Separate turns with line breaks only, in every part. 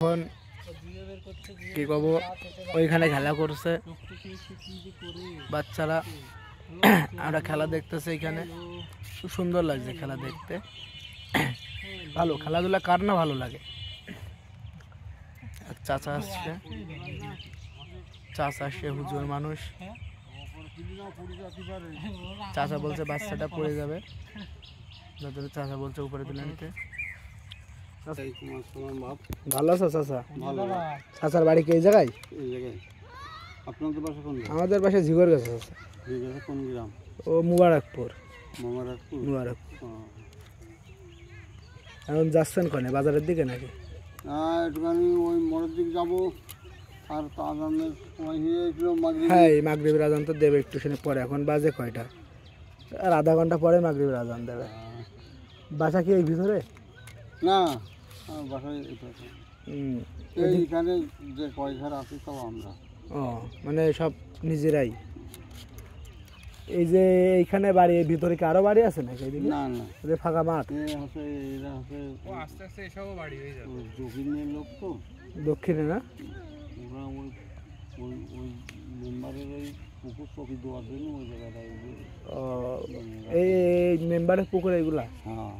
এখন কি করবো, ওইখানে খেলা করছে বাচ্চারা, আমরা খেলা দেখতেছি। এখানে খুব সুন্দর লাগছে খেলা দেখতে, ভালো খেলাধুলা কার না ভালো লাগে। চাচা আসছে, চাচা আসছে হুজুর মানুষ। চাচা বলছে বাচ্চাটা পড়ে যাবে, যাতে চাচা বলছে উপরে তুলে নিতে। ভালো আছো চাচা? চাচার বাড়ি কি এই জায়গায়?
আপনাদের বাসা কোন?
আমাদের বাসায় ঝিগর গেছে চাচা।
কোন গ্রাম?
ও মুবারকপুর।
মুবারকপুর।
এখন যাচ্ছেন কোনে, বাজারের দিকে নাকি?
একটুখানি ওই মোড়ের দিকে যাবো। আর তো আজানের সময় হয়ে গেছিল।
হ্যাঁ, মাগরিবের আজান তো দেবে একটু পরে। এখন বাজে কয়টা? আর আধা ঘন্টা পরে মাগরিবের আজান দেবে। বাসা কি এই ভিতরে?
না, বাসায় এইখানে যে কয় ঘর আছে সব আমরা।
ও, মানে সব নিজেরাই। এই যে এইখানে বাড়ি, এর ভিতরে কি আরো বাড়ি আছে নাকি?
না না,
ফাঁকা মাঠ।
এরা হচ্ছে আস্তে আস্তে এসবও বাড়ি হয়ে যাবে। দক্ষিণের লোক তো।
দক্ষিণে না?
ওরা ওই ওই মেম্বারের ওই পুকুর চকি দেওয়ার জন্য ওই জায়গাটায়।
এই মেম্বারের পুকুর এইগুলা?
হ্যাঁ,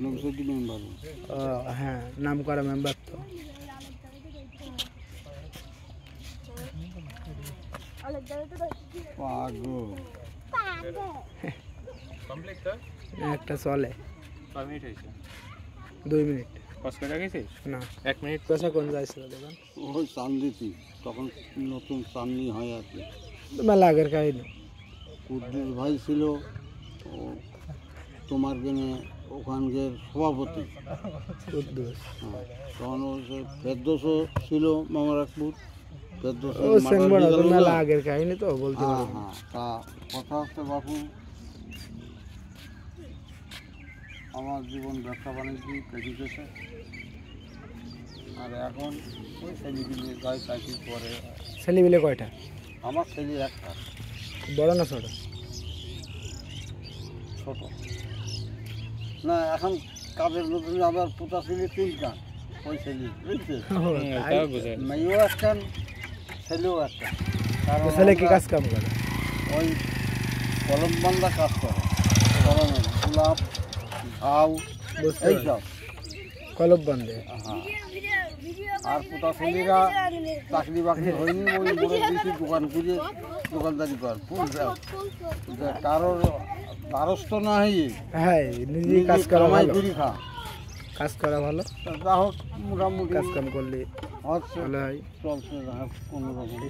নবসতী মেম্বার।
হ্যাঁ, নাম করা মেম্বার তো। একটা চলে 2 মিনিট। না, 1 মিনিট। পেশা কোন যাইছিল দেখেন?
ওই চান্দিতি, তখন নতুন চান্দি হয় আর কি।
মেলা আগের কাহিনী।
কুদ্দুস ভাই ছিল তোমার গেনে ওখানকার সভাপতি।
কুদ্দুস
তখন ও ফেরদৌসও ছিল মোবারকপুর।
মেলা আগের কাহিনী তো বলতে পারবো।
হ্যাঁ, তা কথা হচ্ছে বাপু, আমার জীবন ব্যবসা বাণিজ্য কেটে গেছে। আর এখন ওই ছেলেপিলে যায় চাকরি করে।
ছেলেপিলে কয়টা?
আমার ছেলে একটা।
বড় না ছোট?
ছোট না, এখন কাজের নতুন আবার পোতা ছেলে 3টা। ওই ছেলে মেয়েও একটা, ছেলেও একটা।
ছেলে কি কাজ কাম করে?
ওই কলম বান্ধা কাজ করে, কলমের গোলাপ ঝাউ এইসব
কলম বান্ধে।
হ্যাঁ, আর পোতা ছেলেরা চাকরি বাকরি হয়নি, ওই মোড়ে দিয়েছি দোকান খুঁজে দোকানদারি কর। কারোর দ্বারস্থ না হয়ে
হ্যাঁ, নিজেই কাজ করা ভালো। কাজ করা ভালো।
যা হোক, মোটামুটি
কাজ কাম করলে
হচ্ছে,
ভালো হয়।
চলছে কোনো রকম।